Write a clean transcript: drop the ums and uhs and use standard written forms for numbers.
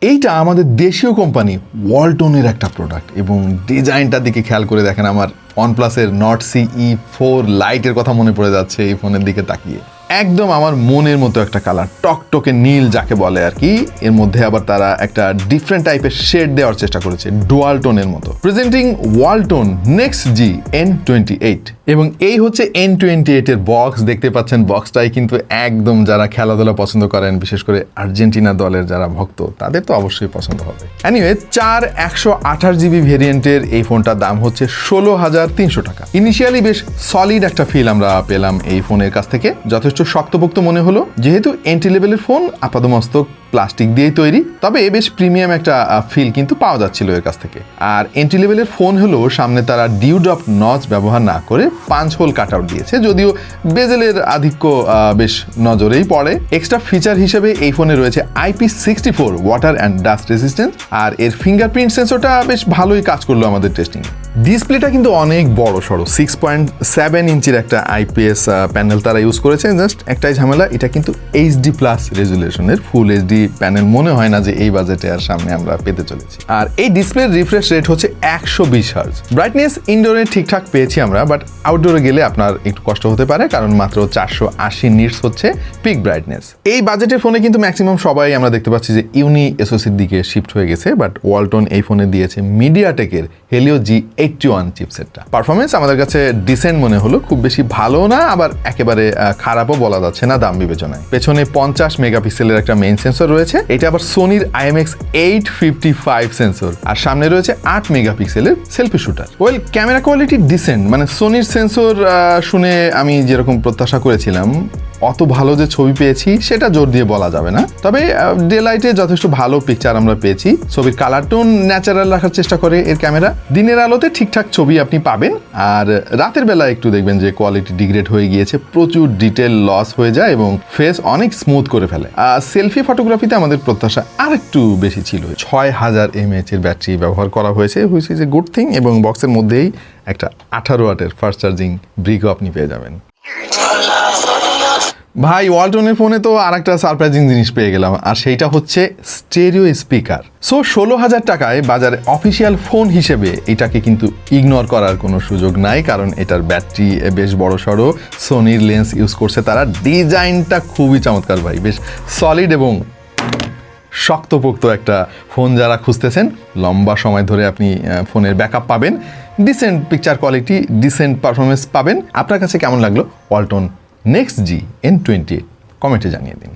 এইটা আমাদের দেশীয় কোম্পানি ওয়ালটনের একটা প্রোডাক্ট এবং ডিজাইনটার দিকে খেয়াল করে দেখেন আমার OnePlus-এর Nord CE4 লাইটের কথা মনে পড়ে যাচ্ছে এই ফোনের দিকে তাকিয়ে। একদম আমার মনের মতো একটা কালার, টকটকে নীল যাকে বলে আর কি। এর মধ্যে আবার তারা একটা ডিফারেন্ট টাইপের শেড দেওয়ার চেষ্টা করেছে ডুয়াল টোনের মতো। প্রেজেন্টিং ওয়ালটন নেক্সট জি N28 এবং এই হচ্ছে N28 এর বক্স। দেখতে পাচ্ছেন বক্সটাই কিন্তু একদম যারা খেলাধুলা পছন্দ করেন, বিশেষ করে আর্জেন্টিনা দলের যারা ভক্ত তাদের তো অবশ্যই পছন্দ হবে। এনিওয়ে 128GB ভেরিয়েন্টের এই ফোনটার দাম হচ্ছে 16,300 টাকা। ইনিশিয়ালি বেশ সলিড একটা ফিল আমরা পেলাম এই ফোনের কাছ থেকে, যথেষ্ট শক্তপোক্ত মনে হলো। যেহেতু এন্ট্রি লেভেলের ফোন, আপাতমস্তক প্লাস্টিক দিয়েই তৈরি, তবে বেশ প্রিমিয়াম একটা ফিল কিন্তু পাওয়া যাচ্ছিল এর কাছ থেকে। আর এন্ট্রি লেভেলের ফোন হলো সামনে তারা ডিউডপ নচ ব্যবহার না করে 5 হোল কাট আউট দিয়েছে, যদিও বেজেলের আধিক্য বেশ নজরেই পড়ে। এক্সট্রা ফিচার হিসেবে এই ফোনে রয়েছে IP64 water and dust resistance, আর এর ফিঙ্গারপ্রিন্ট সেন্সরটা বেশ ভালোই কাজ করলো আমাদের টেস্টিং। ডিসপ্লেটা কিন্তু অনেক বড় সড়ো, 6.7 ইঞ্চির একটা IPS প্যানেল তারা ইউজ করেছে। জাস্ট একটাই ঝামেলা, এটা কিন্তু HD+ রেজুলেশনের ফুল HD প্যানেল মনে হয় না যে এই বাজেটে আর সামনে আমরা পেতে চলেছি। আর এই ডিসপ্লের রিফ্রেশ রেট হচ্ছে 120 হার্জ। ব্রাইটনেস ইনডোরে ঠিকঠাক পেয়েছি আমরা, বাট আউটডোরে গেলে আপনার একটু কষ্ট হতে পারে, কারণ মাত্র 480 নিটস হচ্ছে পিক ব্রাইটনেস। এই বাজেটের ফোনে কিন্তু ম্যাক্সিমাম সবাই আমরা দেখতে পাচ্ছি যে ইউনি এসওসির দিকে শিফট হয়ে গেছে, বাট ওয়ালটন এই ফোনে দিয়েছে মিডিয়াটেকের হেলিও G81 চিপসেটটা। পারফরমেন্স আমাদের কাছে ডিসেন্ট মনে হলো, খুব বেশি ভালো না, আবার একেবারে খারাপও বলা যাচ্ছে না দাম বিবেচনায়। পেছনে 50 মেগাপিক্সেলের একটা মেইন সেন্সর রয়েছে, এটা আবার সোনির IMX855 সেন্সর, আর সামনে রয়েছে 8 মেগাপিক্সেলের selfie shooter. Well, camera quality dissent, মানে সোনির সেন্সর শুনে আমি যেরকম প্রত্যাশা করেছিলাম অত ভালো যে ছবি পেয়েছি সেটা জোর দিয়ে বলা যাবে না, তবে ডে লাইটে যথেষ্ট ভালো পিকচার আমরা পেয়েছি। ছবির কালার টোন ন্যাচারাল রাখার চেষ্টা করে এর ক্যামেরা। দিনের আলোতে ঠিকঠাক ছবি আপনি পাবেন, আর রাতের বেলা একটু দেখবেন যে কোয়ালিটি ডিগ্রেড হয়ে গিয়েছে, প্রচুর ডিটেল লস হয়ে যায় এবং ফেস অনেক স্মুথ করে ফেলে। সেলফি ফটোগ্রাফিতে আমাদের প্রত্যাশা আর একটু বেশি ছিল। 6000 mAh এর ব্যাটারি ব্যবহার করা হয়েছে, which is a good thing, এবং বক্সের মধ্যেই একটা 18 ওয়াটের ফাস্ট চার্জিং ব্রিকও আপনি পেয়ে যাবেন। ভাই, ওয়ালটনের ফোনে তো আর একটা সারপ্রাইজিং জিনিস পেয়ে গেলাম, আর সেইটা হচ্ছে স্টেরিও স্পিকার। সো 16,000 টাকায় বাজারে অফিসিয়াল ফোন হিসেবে এটাকে কিন্তু ইগনোর করার কোনো সুযোগ নাই, কারণ এটার ব্যাটারি বেশ বড় সড়ো, সোনির লেন্স ইউজ করছে তারা। ডিজাইনটা খুবই চমৎকার ভাই, বেশ সলিড এবং শক্তপোক্ত একটা ফোন যারা খুঁজতেছেন, লম্বা সময় ধরে আপনি ফোনের ব্যাকআপ পাবেন, decent picture quality, decent performance পাবেন। আপনার কাছে কেমন লাগলো ওয়ালটন নেক্সট জি N28 কমেন্টে জানিয়ে দিন।